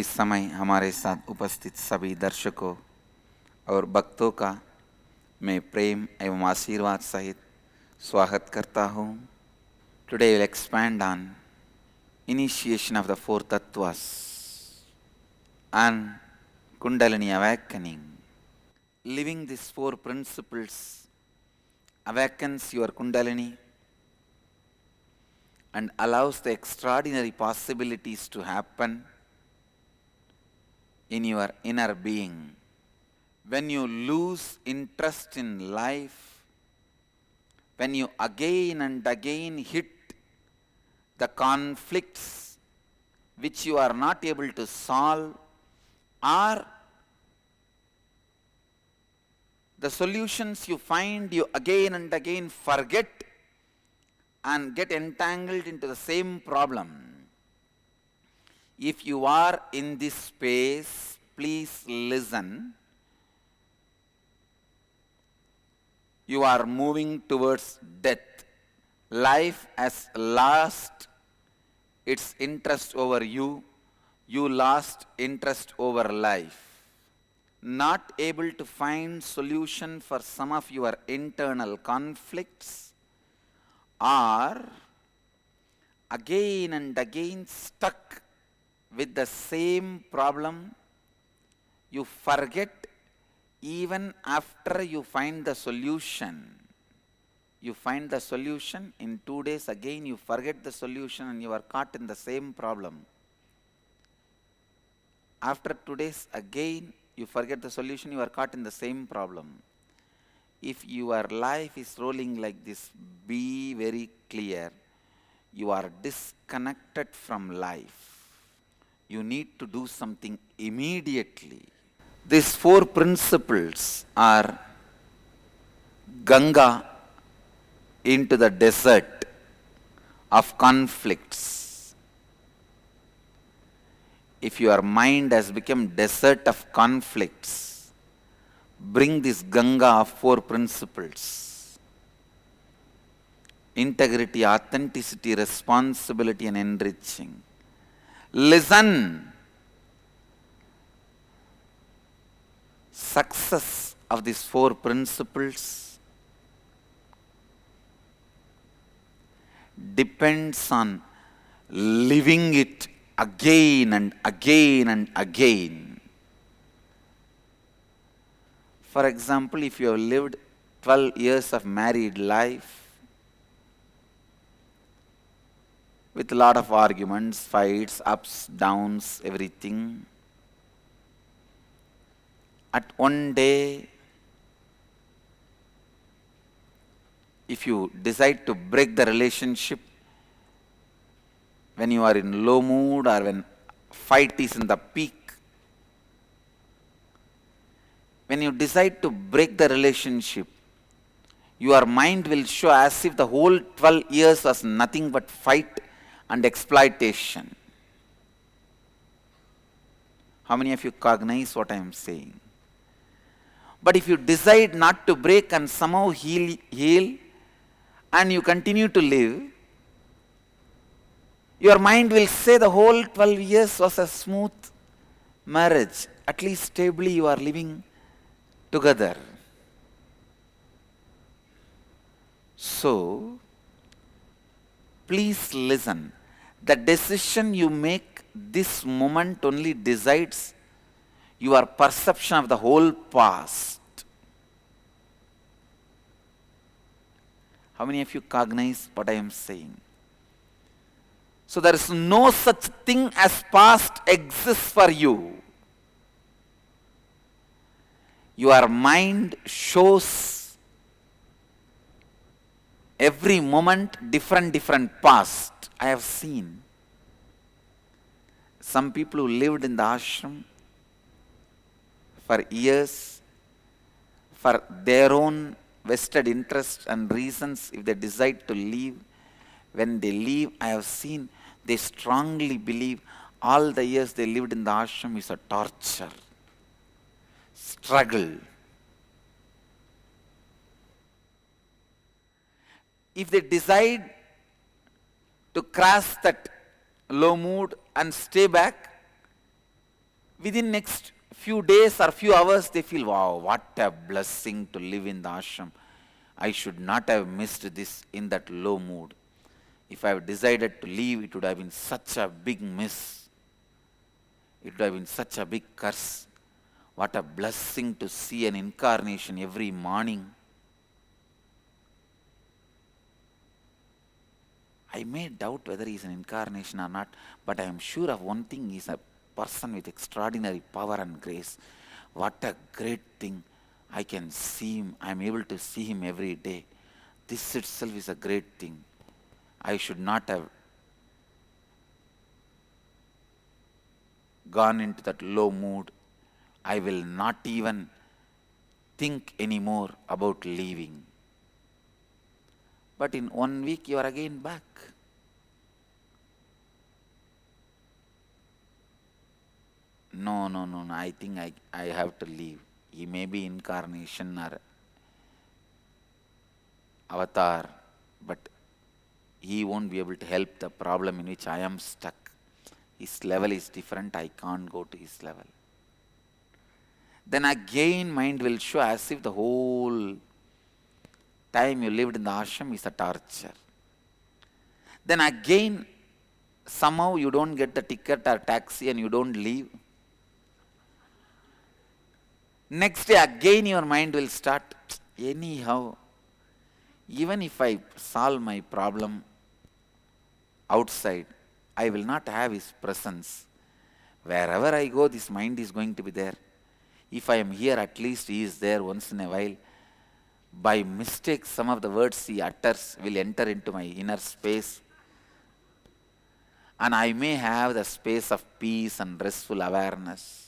इस समय हमारे साथ उपस्थित सभी दर्शकों और भक्तों का मैं प्रेम एवं आशीर्वाद सहित स्वागत करता हूँ. Today we'll expand on initiation of the four tattvas and Kundalini awakening. Living these four principles awakens your Kundalini and allows the extraordinary possibilities to happen in your inner being. When you lose interest in life, when you again and again hit the conflicts which you are not able to solve, or the solutions you find you again and again forget and get entangled into the same problem. If you are in this space, please listen. You are moving towards death. Life has lost its interest over you. You lost interest over life. Not able to find solution for some of your internal conflicts, or again and again stuck with the same problem, you forget even after you find the solution. You find the solution, in 2 days again you forget the solution and you are caught in the same problem. After 2 days again you forget the solution, you are caught in the same problem. If your life is rolling like this, be very clear. You are disconnected from life. You need to do something immediately. These four principles are Ganga into the desert of conflicts. If your mind has become desert of conflicts, bring this Ganga of four principles: integrity, authenticity, responsibility, and enriching. Listen. Success of these four principles depends on living it again and again and again. For example, if you have lived 12 years of married life with a lot of arguments, fights, ups, downs, everything, at one day, if you decide to break the relationship when you are in low mood or when fight is in the peak, when you decide to break the relationship, your mind will show as if the whole 12 years was nothing but fight and exploitation. How many of you cognize what I am saying? But if you decide not to break and somehow heal and you continue to live, your mind will say the whole 12 years was a smooth marriage. At least stably you are living together. So, please listen. The decision you make this moment only decides your perception of the whole past. How many of you cognize what I am saying? So there is no such thing as past exists for you. Your mind shows every moment different past. I have seen some people who lived in the ashram for years, for their own vested interests and reasons, if they decide to leave, when they leave, I have seen they strongly believe all the years they lived in the ashram is a torture, struggle. If they decide to cross that low mood and stay back, within next few days or few hours they feel, wow, what a blessing to live in the ashram. I should not have missed this in that low mood. If I have decided to leave, it would have been such a big miss. It would have been such a big curse. What a blessing to see an incarnation every morning. I may doubt whether he is an incarnation or not, but I am sure of one thing: he is a person with extraordinary power and grace. What a great thing. I can see him, I am able to see him every day. This itself is a great thing. I should not have gone into that low mood. I will not even think anymore about leaving. But in 1 week you are again back. No, I think I have to leave. He may be incarnation or avatar, but he won't be able to help the problem in which I am stuck. His level is different, I can't go to his level. Then again mind will show as if the whole time you lived in the ashram is a torture. Then again somehow you don't get the ticket or taxi and you don't leave. Next day again your mind will start, anyhow, even if I solve my problem outside, I will not have his presence. Wherever I go, this mind is going to be there. If I am here, at least he is there once in a while. By mistake, some of the words he utters will enter into my inner space, and I may have the space of peace and restful awareness.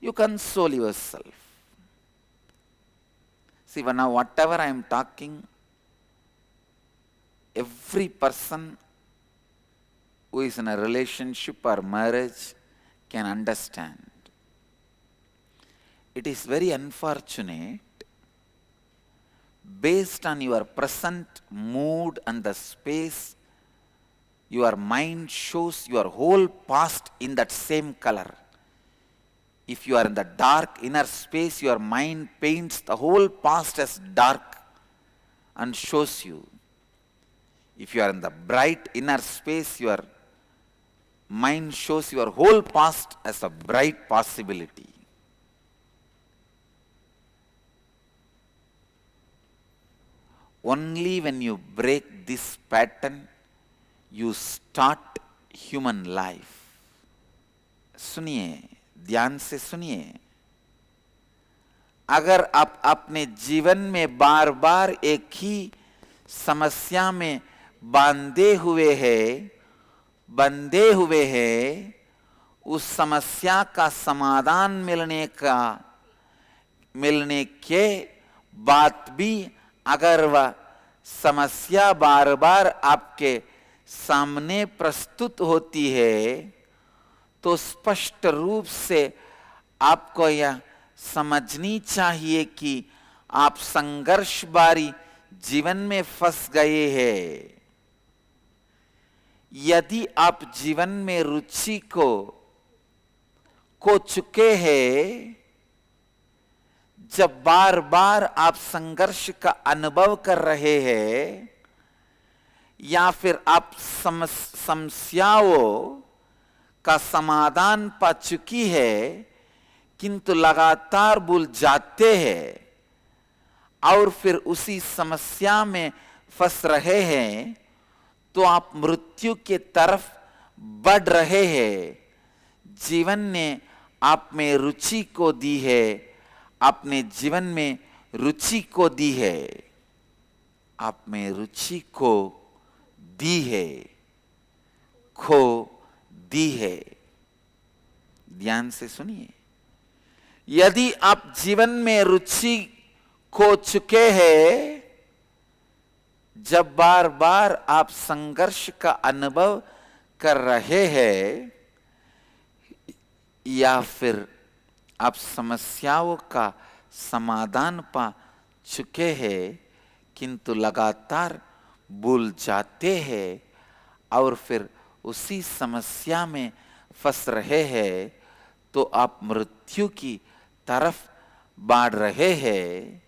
You console yourself. See, now whatever I am talking, every person who is in a relationship or marriage can understand. It is very unfortunate, based on your present mood and the space, your mind shows your whole past in that same color. If you are in the dark inner space, your mind paints the whole past as dark and shows you. If you are in the bright inner space, your mind shows your whole past as a bright possibility. Only when you break this pattern, you start human life. सुनिए, ध्यान से सुनिए। अगर आप अपने जीवन में बार बार एक ही समस्या में बंधे हुए हैं, उस समस्या का समाधान मिलने के बाद भी अगर वह समस्या बार बार आपके सामने प्रस्तुत होती है, तो स्पष्ट रूप से आपको यह समझनी चाहिए कि आप संघर्ष भरी जीवन में फंस गए हैं। यदि आप जीवन में रुचि खो चुके हैं, जब बार बार आप संघर्ष का अनुभव कर रहे हैं, या फिर आप समस्याओं का समाधान पा चुकी है किंतु लगातार भूल जाते हैं और फिर उसी समस्या में फंस रहे हैं, तो आप मृत्यु के तरफ बढ़ रहे हैं। जीवन ने आप में रुचि को दी है, अपने जीवन में रुचि को दी है, आप में रुचि को दी है, खो दी है। ध्यान से सुनिए। यदि आप जीवन में रुचि खो चुके हैं, जब बार बार आप संघर्ष का अनुभव कर रहे हैं, या फिर आप समस्याओं का समाधान पा चुके हैं किंतु लगातार भूल जाते हैं और फिर उसी समस्या में फंस रहे हैं, तो आप मृत्यु की तरफ बढ़ रहे हैं।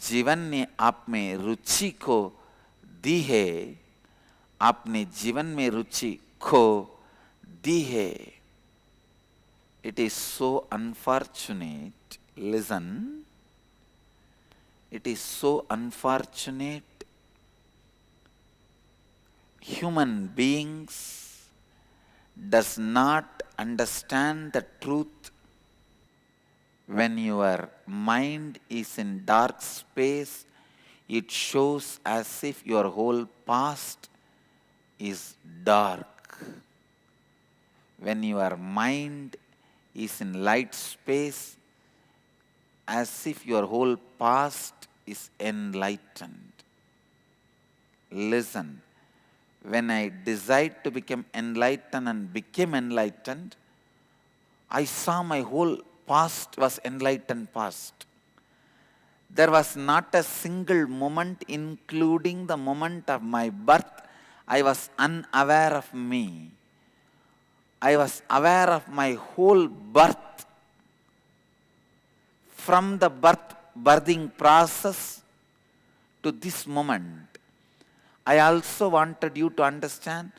जीवन ने आप में रुचि को दी है, आपने जीवन में रुचि खो दी है। It is so unfortunate, listen, it is so unfortunate. Human beings does not understand the truth. When your mind is in dark space, it shows as if your whole past is dark. When your mind is in light space, as if your whole past is enlightened. Listen, when I desired to become enlightened and became enlightened, I saw my whole past was enlightened past. There was not a single moment, including the moment of my birth, I was unaware of me. I was aware of my whole birth. From the birthing process to this moment, I also wanted you to understand,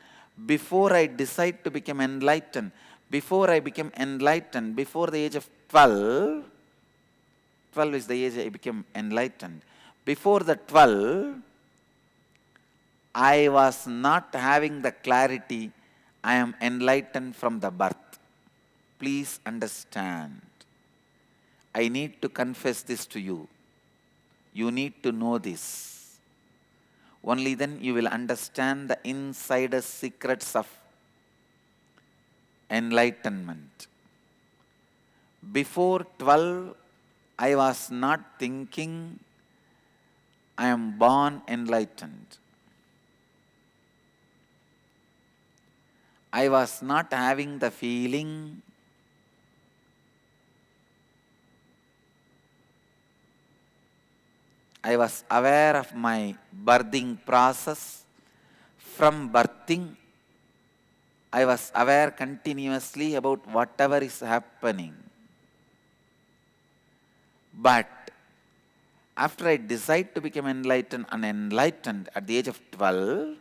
before I decide to become enlightened, before I became enlightened, before the age of 12, 12 is the age I became enlightened. Before the 12, I was not having the clarity I am enlightened from the birth. Please understand. I need to confess this to you. You need to know this. Only then you will understand the insider secrets of enlightenment. Before 12, I was not thinking I am born enlightened. I was not having the feeling I was aware of my birthing process. From birthing, I was aware continuously about whatever is happening. But after I decided to become enlightened and enlightened at the age of 12,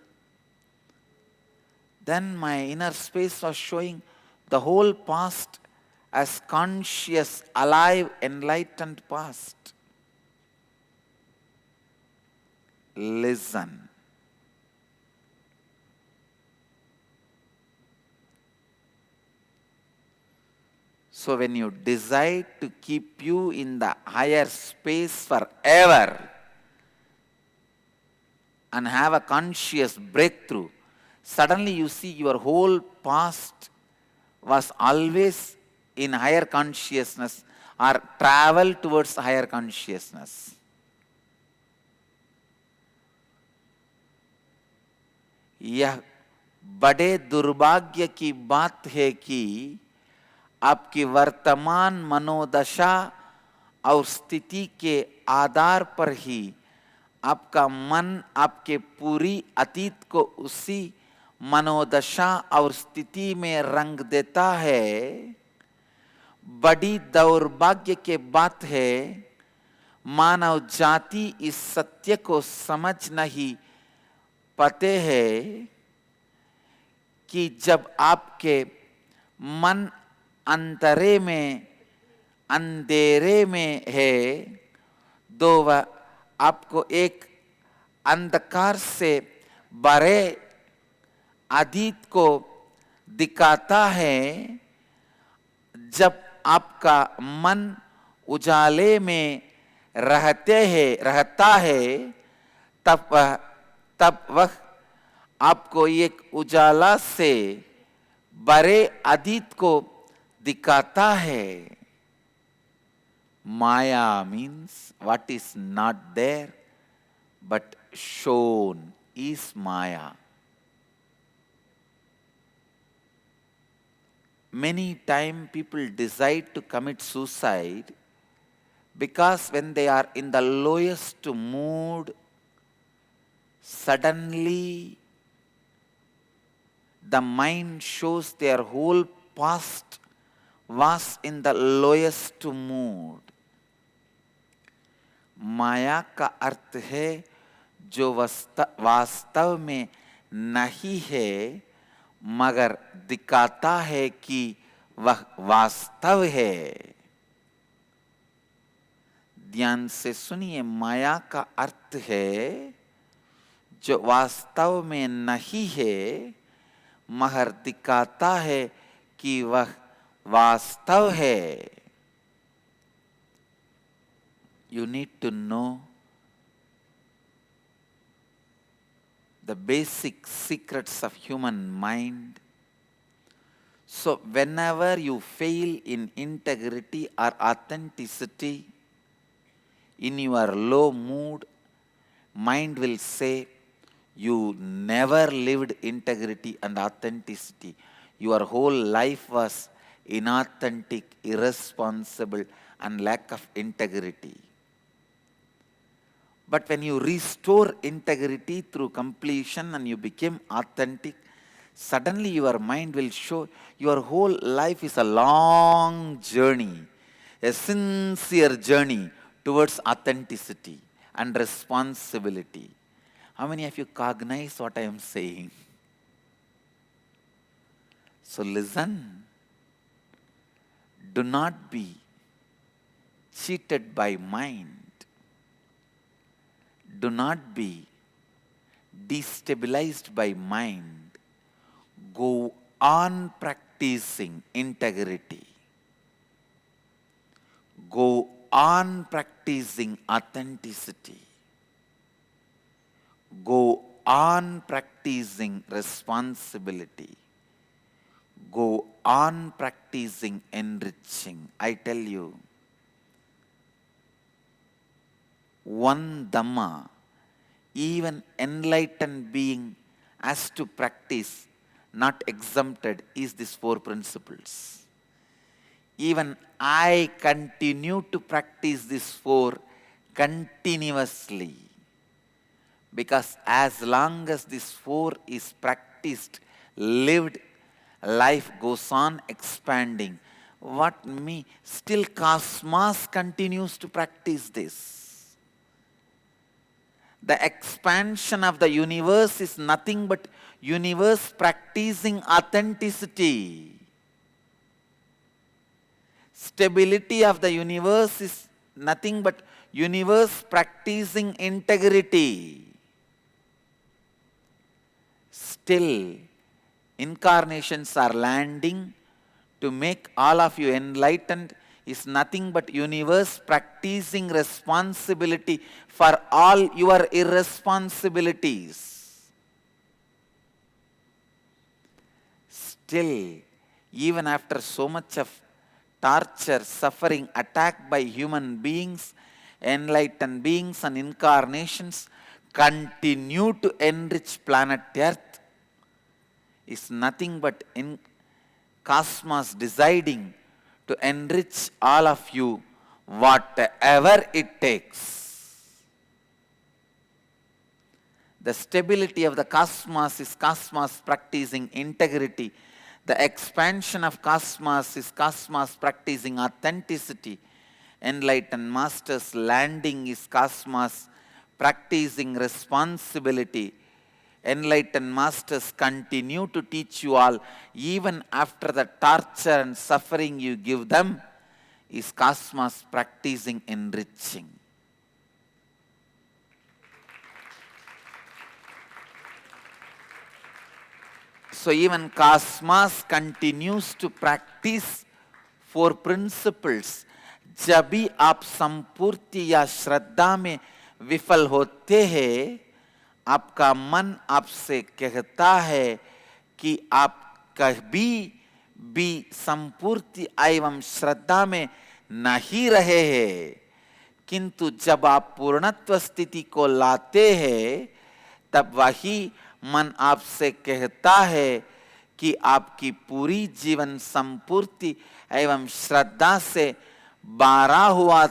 then my inner space was showing the whole past as conscious, alive, enlightened past. Listen. So when you decide to keep you in the higher space forever and have a conscious breakthrough, suddenly you see your whole past was always in higher consciousness or travel towards higher consciousness. यह बड़े दुर्भाग्य की बात है कि आपकी वर्तमान मनोदशा और स्थिति के आधार पर ही आपका मन आपके पूरी अतीत को उसी मनोदशा और स्थिति में रंग देता है। बड़ी दुर्भाग्य की बात है, मानव जाति इस सत्य को समझ नहीं पाते हैं कि जब आपके मन अंधेरे में है, तो वह आपको एक अंधकार से भरे अतीत को दिखाता है। जब आपका मन उजाले में रहता है, तब वह आपको एक उजाला से भरे अतीत को दिखाता है। Maya means what is not there but shown is Maya. Many times people decide to commit suicide because when they are in the lowest mood, suddenly the mind shows their whole past was in the lowest mood. माया का अर्थ है जो वास्तव में नहीं है मगर दिखाता है कि वह वास्तव है। ध्यान से सुनिए, माया का अर्थ है जो वास्तव में नहीं है मगर दिखाता है कि वह वास्तव है। You need to know the basic secrets of human mind. So whenever you fail in integrity or authenticity, in your low mood, mind will say, you never lived integrity and authenticity. Your whole life was inauthentic, irresponsible, and lack of integrity. But when you restore integrity through completion and you become authentic, suddenly your mind will show your whole life is a long journey, a sincere journey towards authenticity and responsibility. How many of you cognize what I am saying? So listen. Do not be cheated by mind. Do not be destabilized by mind. Go on practicing integrity. Go on practicing authenticity. Go on practicing responsibility. Go on practicing enriching. I tell you, one Dhamma, even enlightened being has to practice, not exempted, is these 4 principles. Even I continue to practice these 4 continuously. Because as long as this 4 is practiced, lived, life goes on expanding. What me? Still cosmos continues to practice this. The expansion of the universe is nothing but universe practicing authenticity. Stability of the universe is nothing but universe practicing integrity. Still, incarnations are landing to make all of you enlightened is nothing but universe practicing responsibility for all your irresponsibilities. Still, even after so much of torture, suffering, attack by human beings, enlightened beings and incarnations continue to enrich planet Earth, is nothing but in cosmos deciding to enrich all of you whatever it takes. The stability of the cosmos is cosmos practicing integrity. The expansion of cosmos is cosmos practicing authenticity. Enlightened masters landing is cosmos practicing responsibility. Enlightened masters continue to teach you all even after the torture and suffering you give them is cosmos practicing enriching. So even cosmos continues to practice 4 principles. जब भी आप संपूर्ति या श्रद्धा में विफल होते हैं, आपका मन आपसे कहता है कि आप कभी भी संपूर्ति एवं श्रद्धा में नहीं रहे हैं, किंतु जब आप पूर्णत्व स्थिति को लाते हैं, तब वही मन आपसे कहता है कि आपकी पूरी जीवन संपूर्ति एवं श्रद्धा से भरा हुआ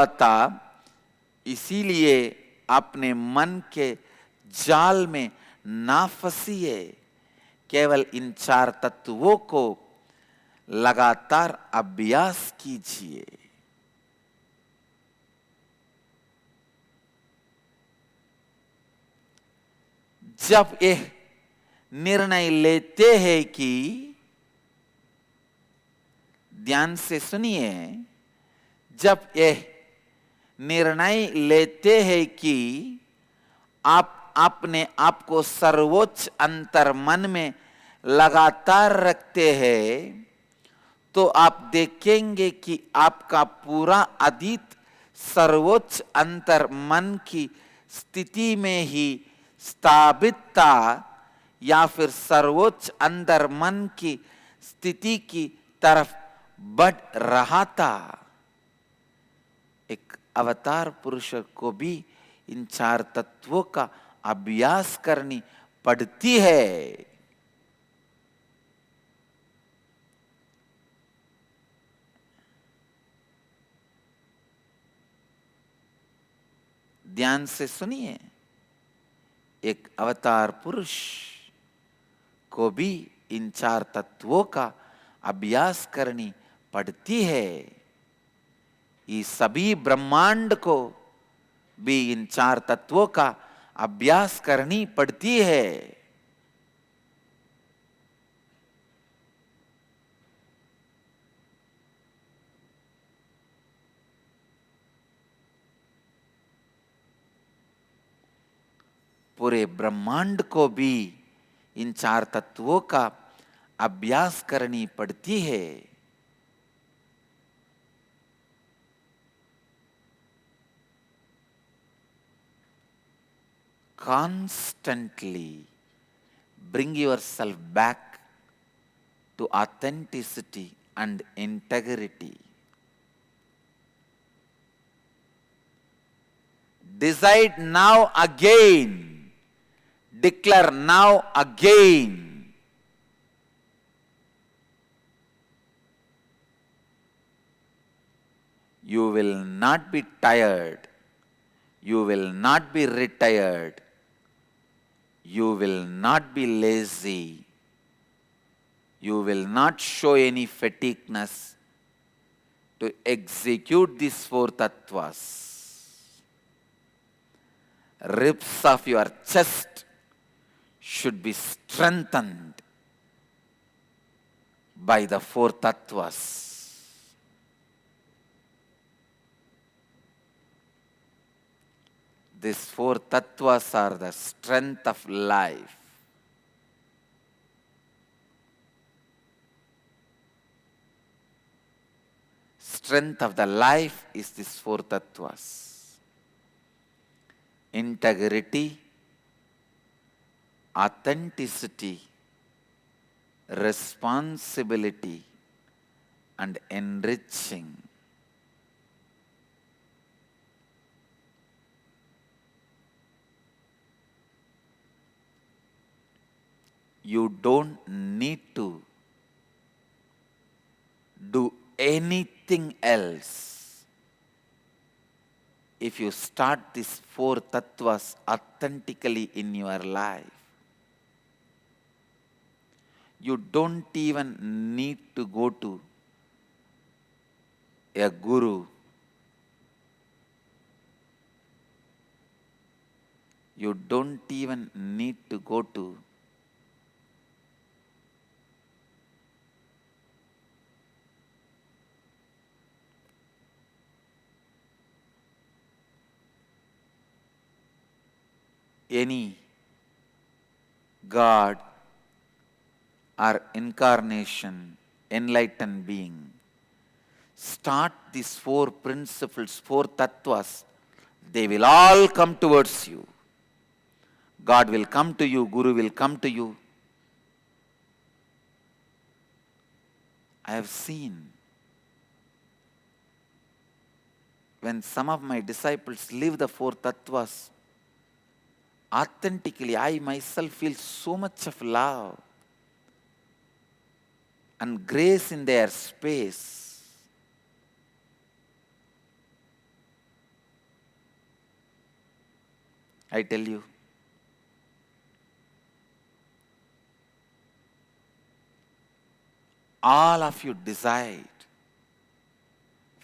था। इसीलिए अपने मन के जाल में ना फंसिए, केवल इन चार तत्वों को लगातार अभ्यास कीजिए। जब यह निर्णय लेते हैं कि, ध्यान से सुनिए, जब यह निर्णय लेते हैं कि आप अपने आप को सर्वोच्च अंतर मन में लगातार रखते हैं, तो आप देखेंगे कि आपका पूरा अतीत सर्वोच्च अंतर मन की स्थिति में ही स्थापित था, या फिर सर्वोच्च अंतर मन की स्थिति की तरफ बढ़ रहा था। एक अवतार पुरुष को भी इन चार तत्वों का अभ्यास करनी पड़ती है। ध्यान से सुनिए, एक अवतार पुरुष को भी इन चार तत्वों का अभ्यास करनी पड़ती है। ये सभी ब्रह्मांड को भी इन चार तत्वों का अभ्यास करनी पड़ती है। पूरे ब्रह्मांड को भी इन चार तत्वों का अभ्यास करनी पड़ती है। Constantly bring yourself back to authenticity and integrity. Decide now again. Declare now again. You will not be tired. You will not be retired. You will not be lazy. You will not show any fatigueness to execute these four tattvas. Ribs of your chest should be strengthened by the four tattvas. These four tattvas are the strength of life. Strength of the life is these four tattvas: integrity, authenticity, responsibility, and enriching. You don't need to do anything else if you start these four tattvas authentically in your life. You don't even need to go to a guru. You don't even need to go to any God or incarnation, enlightened being. Start these four principles, four tattvas. They will all come towards you. God will come to you, Guru will come to you. I have seen when some of my disciples live the four tattvas authentically, I myself feel so much of love and grace in their space. I tell you, all of you decide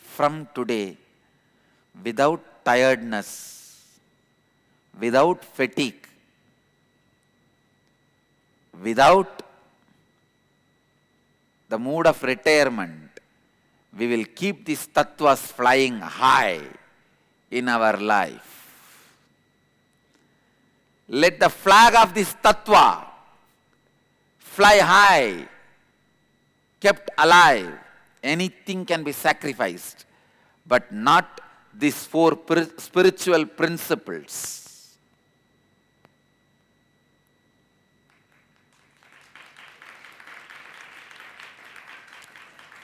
from today, without tiredness, without fatigue, without the mood of retirement, we will keep these tattvas flying high in our life. Let the flag of this tattva fly high, kept alive. Anything can be sacrificed, but not these four spiritual principles.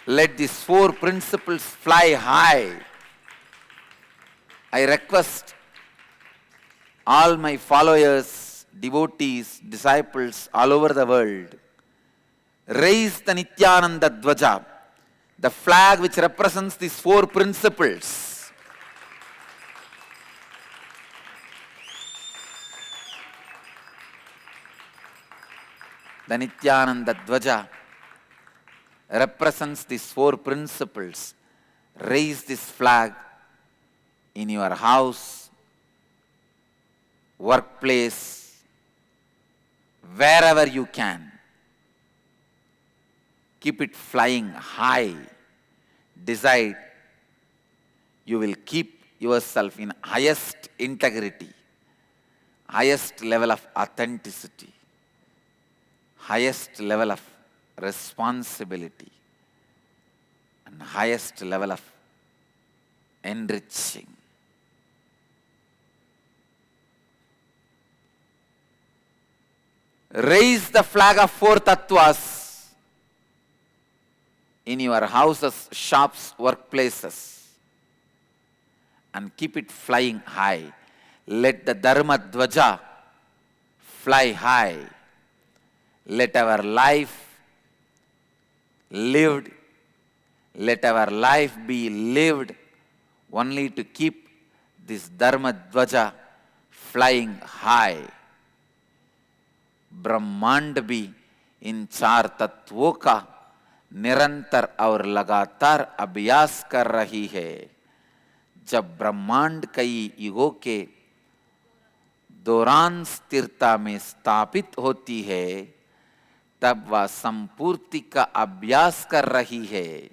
Let these four principles fly high. I request all my followers, devotees, disciples all over the world, raise the Nityananda Dvaja, the flag which represents these four principles. The Nityananda Dvaja represents these four principles. Raise this flag in your house, workplace, wherever you can. Keep it flying high. Decide you will keep yourself in highest integrity, highest level of authenticity, highest level of responsibility, and highest level of enriching. Raise the flag of four tattvas in your houses, shops, workplaces, and keep it flying high. Let the Dharma Dvaja fly high. Let our life lived, let our life be lived only to keep this Dharma Dvaja flying high. ब्रह्मांड भी इन चार तत्वों का निरंतर और लगातार अभ्यास कर रही है। जब ब्रह्मांड कई युगों के दौरान स्थिरता में स्थापित होती है, तब वह संपूर्ति का अभ्यास कर रही है।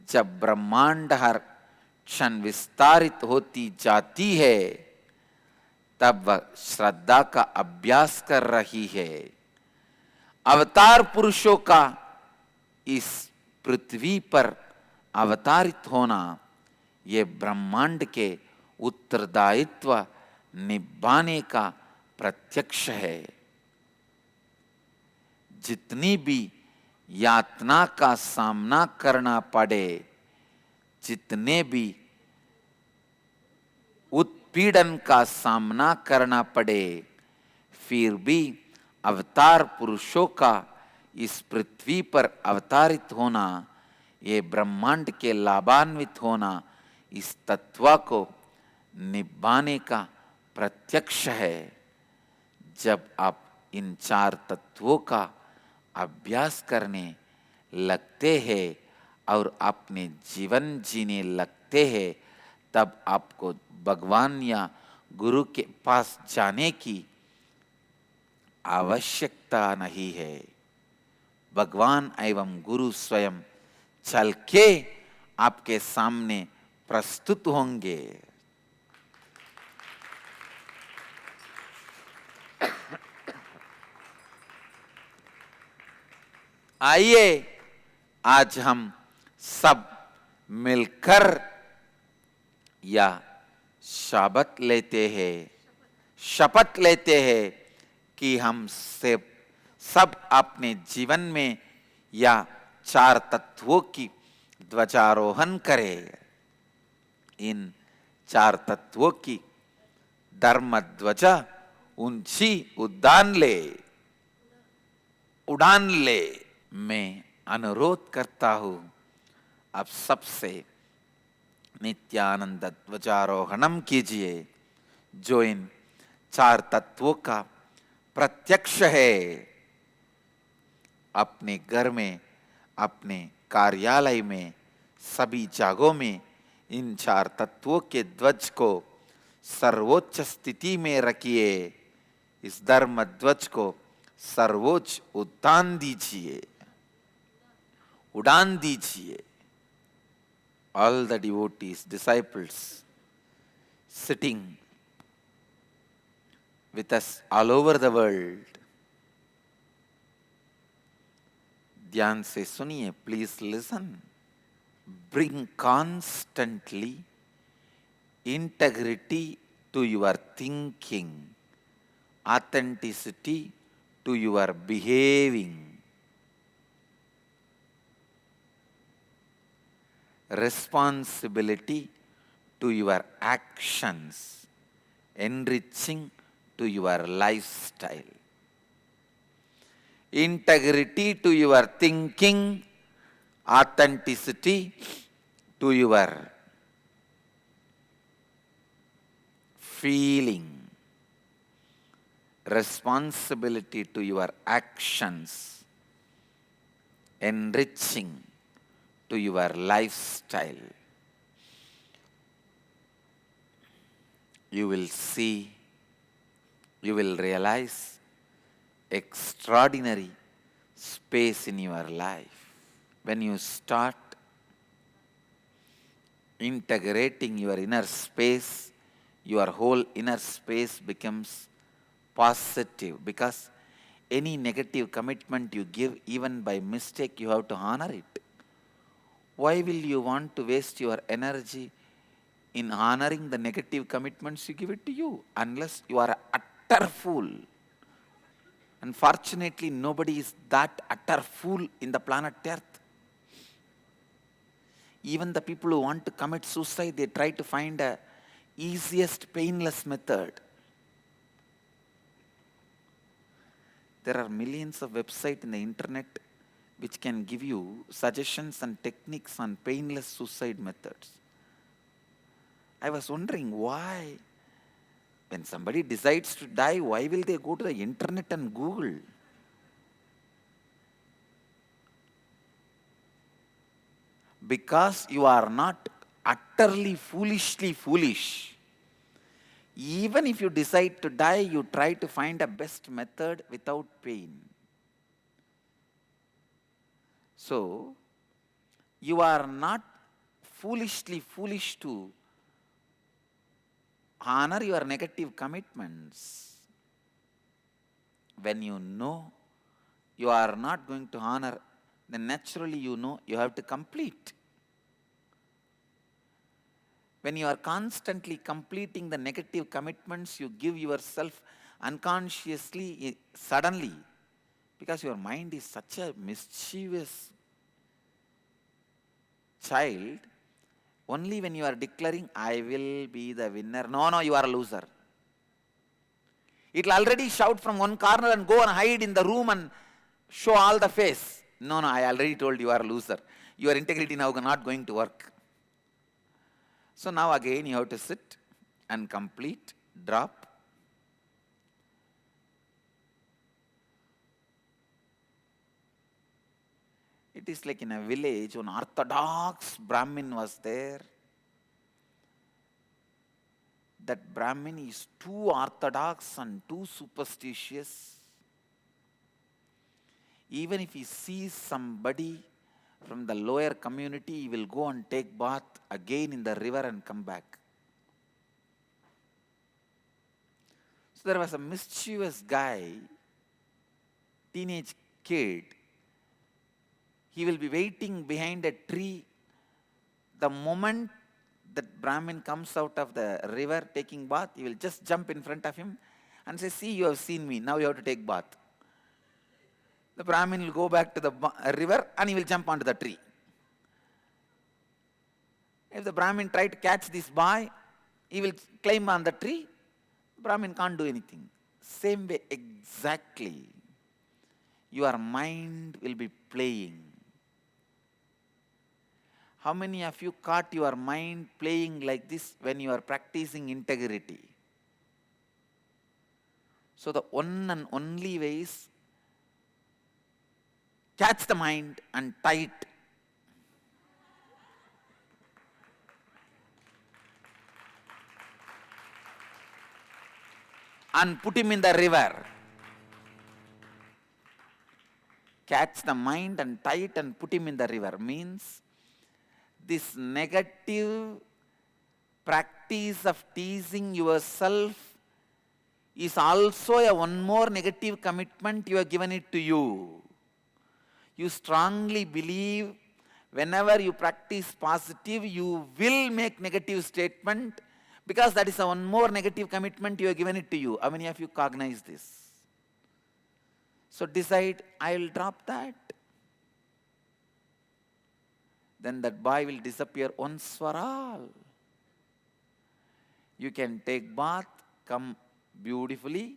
जब ब्रह्मांड हर क्षण विस्तारित होती जाती है, तब वह श्रद्धा का अभ्यास कर रही है। अवतार पुरुषों का इस पृथ्वी पर अवतारित होना ये ब्रह्मांड के उत्तरदायित्व निभाने का प्रत्यक्ष है। जितनी भी यातना का सामना करना पड़े, जितने भी उत्पीड़न का सामना करना पड़े, फिर भी अवतार पुरुषों का इस पृथ्वी पर अवतारित होना, ये ब्रह्मांड के लाभान्वित होना, इस तत्व को निभाने का प्रत्यक्ष है। जब आप इन चार तत्वों का अभ्यास करने लगते हैं और अपने जीवन जीने लगते हैं, तब आपको भगवान या गुरु के पास जाने की आवश्यकता नहीं है। भगवान एवं गुरु स्वयं चल के आपके सामने प्रस्तुत होंगे। आइए आज हम सब मिलकर या शपथ लेते हैं कि हम सब अपने जीवन में या चार तत्वों की ध्वजारोहण करें। इन चार तत्वों की धर्म ध्वजा ऊंची उड़ान ले। मैं अनुरोध करता हूं आप सबसे नित्यानंद ध्वजारोहणम कीजिए, जो इन चार तत्वों का प्रत्यक्ष है। अपने घर में अपने कार्यालय में, सभी जगहों में इन चार तत्वों के ध्वज को सर्वोच्च स्थिति में रखिए। इस धर्म ध्वज को सर्वोच्च उड़ान दीजिए, उड़ान दीजिए। All the devotees, disciples sitting with us all over the world, ध्यान से सुनिए, please listen. Bring constantly integrity to your thinking, authenticity to your behaving, responsibility to your actions, enriching to your lifestyle. Integrity to your thinking, authenticity to your feeling, responsibility to your actions, enriching to your lifestyle. You will see, you will realize extraordinary space in your life. When you start integrating your inner space, your whole inner space becomes positive, because any negative commitment you give, even by mistake, you have to honor it. Why will you want to waste your energy in honoring the negative commitments you give it to you, unless you are an utter fool? Unfortunately, nobody is that utter fool in the planet Earth. Even the people who want to commit suicide, they try to find a easiest, painless method. There are millions of websites in the internet which can give you suggestions and techniques on painless suicide methods. I was wondering why, when somebody decides to die, why will they go to the internet and Google? Because you are not utterly foolishly foolish. Even if you decide to die, you try to find a best method without pain. So, you are not foolishly foolish to honor your negative commitments. When you know you are not going to honor, then naturally you know you have to complete. When you are constantly completing the negative commitments you give yourself unconsciously, suddenly, because your mind is such a mischievous child, only when you are declaring, I will be the winner, no, you are a loser. It will already shout from one corner and go and hide in the room and show all the face. No, I already told you are a loser. Your integrity now not going to work. So now again you have to sit and complete, drop. It is like in a village, one orthodox Brahmin was there. That Brahmin is too orthodox and too superstitious. Even if he sees somebody from the lower community, he will go and take bath again in the river and come back. So there was a mischievous guy, teenage kid. He will be waiting behind a tree. The moment that Brahmin comes out of the river taking bath, he will just jump in front of him and say, see, you have seen me, now you have to take bath. The Brahmin will go back to the river and he will jump onto the tree. If the Brahmin try to catch this boy, he will climb on the tree. The Brahmin can't do anything. Same way exactly, your mind will be playing. How many of you caught your mind playing like this when you are practicing integrity? So the one and only way is Catch the mind and tie it. And put him in the river. Catch the mind and tie it and put him in the river means this negative practice of teasing yourself is also a one more negative commitment you have given it to you. You strongly believe whenever you practice positive, you will make negative statement because that is a one more negative commitment you have given it to you. How many of you cognize this? So decide, I will drop that. Then that boy will disappear once for all. You can take bath, come beautifully,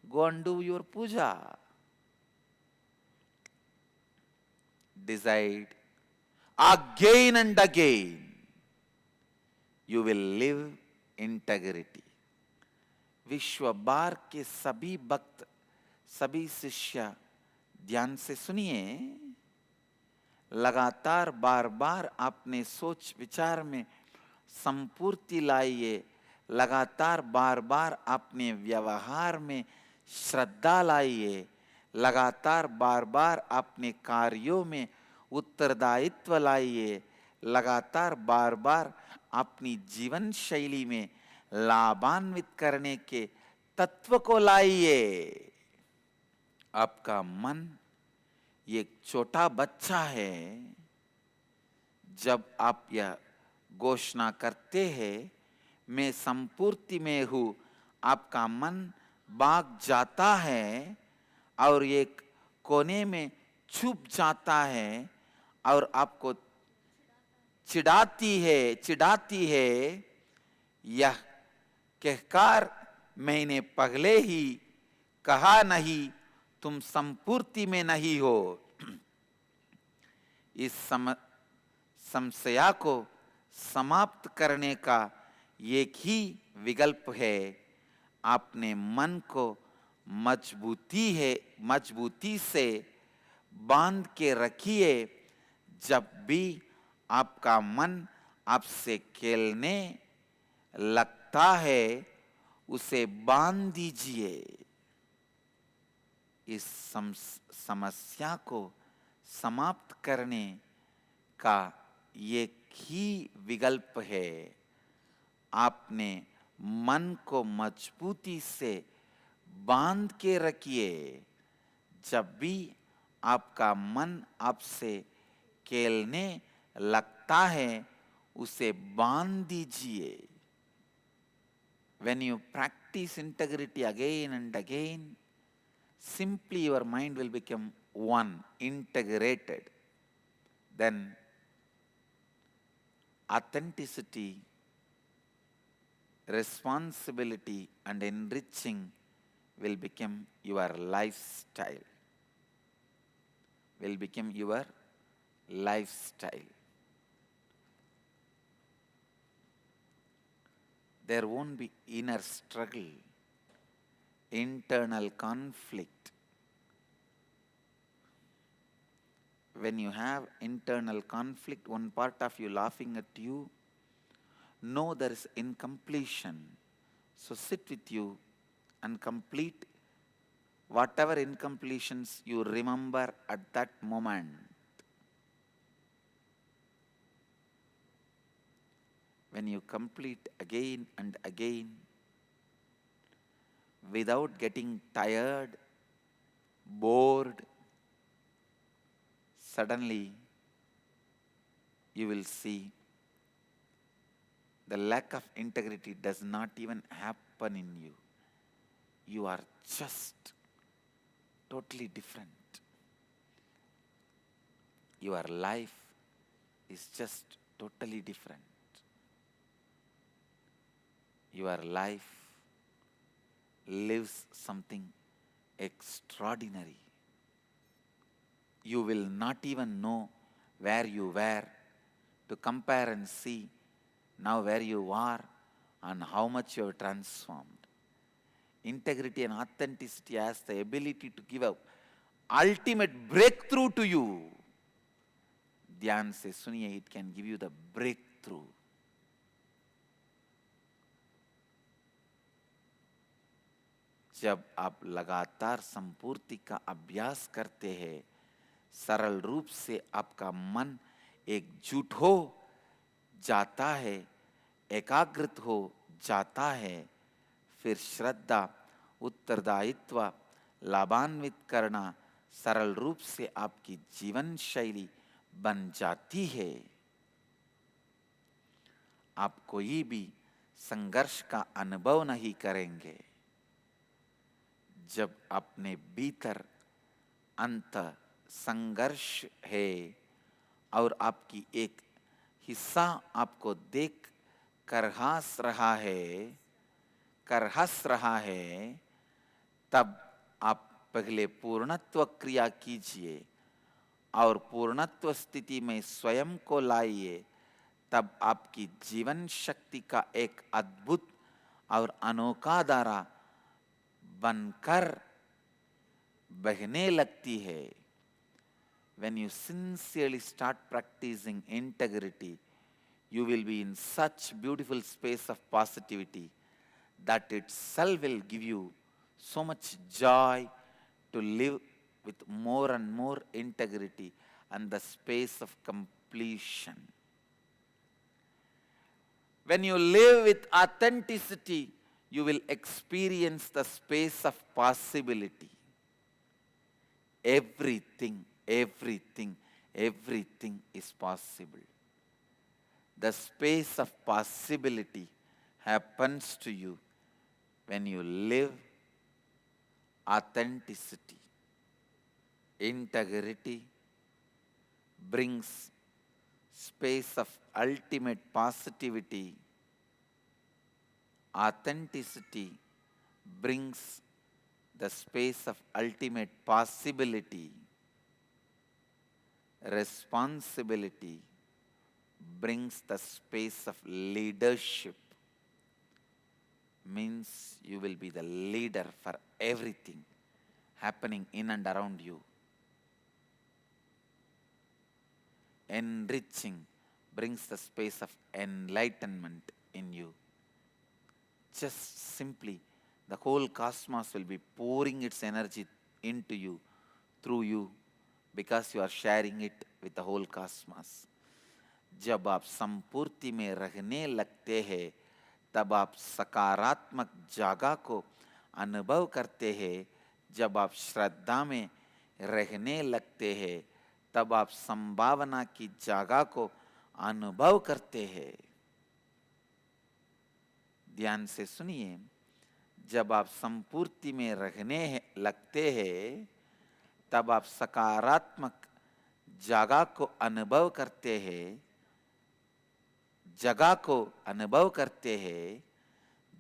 go and do your puja. Decide again and again. You will live integrity. विश्व बार के सभी भक्त, सभी शिष्य ध्यान से सुनिए, लगातार बार बार अपने सोच विचार में संपूर्ति लाइए, लगातार बार बार अपने व्यवहार में श्रद्धा लाइए, लगातार बार बार अपने कार्यों में उत्तरदायित्व लाइए, लगातार बार बार अपनी जीवन शैली में लाभान्वित करने के तत्व को लाइए। आपका मन एक छोटा बच्चा है। जब आप यह घोषणा करते हैं, मैं संपूर्ति में हूं, आपका मन भाग जाता है और एक कोने में छुप जाता है और आपको चिढ़ाती है, यह कहकर मैंने पहले ही कहा नहीं, तुम संपूर्ति में नहीं हो। इस समस्या को समाप्त करने का एक ही विकल्प है, अपने मन को मजबूती से बांध के रखिए। जब भी आपका मन आपसे खेलने लगता है, उसे बांध दीजिए। इस समस्या को समाप्त करने का एक ही विकल्प है, आपने मन को मजबूती से बांध के रखिए। जब भी आपका मन आपसे खेलने लगता है, उसे बांध दीजिए। When you practice integrity again and again, simply your mind will become one, integrated. Then authenticity, responsibility and enriching will become your lifestyle. Will become your lifestyle. There won't be inner struggle, internal conflict. When you have internal conflict, one part of you laughing at you, know there is incompletion. So sit with you and complete whatever incompletions you remember at that moment. When you complete again and again, without getting tired, bored, suddenly you will see the lack of integrity does not even happen in you. You are just totally different. Your life is just totally different. Your life lives something extraordinary. You will not even know where you were to compare and see now where you are and how much you have transformed. Integrity and authenticity has the ability to give up ultimate breakthrough to you. ध्यान से सुनिए, it can give you the breakthrough. जब आप लगातार संपूर्ति का अभ्यास करते हैं, सरल रूप से आपका मन एकजुट हो जाता है, एकाग्रत हो जाता है, फिर श्रद्धा, उत्तरदायित्व, लाभान्वित करना सरल रूप से आपकी जीवन शैली बन जाती है। आप कोई भी संघर्ष का अनुभव नहीं करेंगे। जब अपने भीतर अंत संघर्ष है और आपकी एक हिस्सा आपको देख कर हंस रहा है, तब आप पहले पूर्णत्व क्रिया कीजिए और पूर्णत्व स्थिति में स्वयं को लाइए। तब आपकी जीवन शक्ति का एक अद्भुत और अनोखा धारा बनकर बहने लगती है। When you sincerely start practicing integrity, you will be in such beautiful space of positivity that itself will give you so much joy to live with more and more integrity and the space of completion. When you live with authenticity, you will experience the space of possibility. Everything is possible. The space of possibility happens to you when you live authenticity. Integrity brings space of ultimate positivity. Authenticity brings the space of ultimate possibility. Responsibility brings the space of leadership. Means you will be the leader for everything happening in and around you. Enriching brings the space of enlightenment in you. Just simply, the whole cosmos will be pouring its energy into you, through you, because you are sharing it with the whole cosmos. जब आप संपूर्ति में रहने लगते हैं, तब आप सकारात्मक जागा को अनुभव करते हैं। जब आप श्रद्धा में रहने लगते हैं, तब आप संभावना की जागा को अनुभव करते हैं। ध्यान से सुनिए, जब आप संपूर्ति में रहने लगते हैं, तब आप सकारात्मक जगह को अनुभव करते हैं।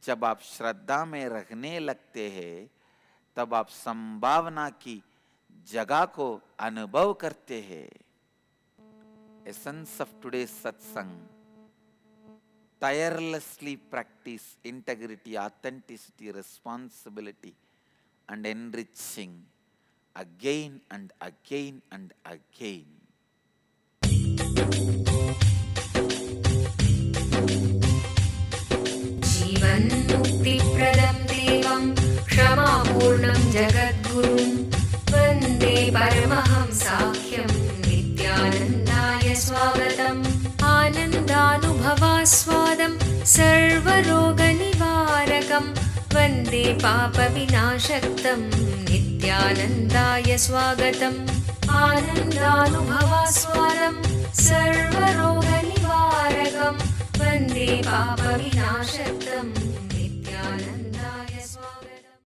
जब आप श्रद्धा में रहने लगते हैं, तब आप संभावना की जगह को अनुभव करते हैं। Essence of today's satsang: tirelessly practice integrity, authenticity, responsibility, and enriching again and again and again. जीवन मुक्तिप्रदं देवं क्षमापूर्णं जगद्गुरुं वन्दे परमहंसाख्यं नित्यानन्दाय स्वागतम्। आनन्दानुभवास्वादं सर्वरोगनिवारकं वन्दे पापविनाशक्तं नित्यानन्दाय स्वागतम्। आनन्दानुभवास्वादं सर्वरोगनिवारकं वन्दे पापविनाशक्तं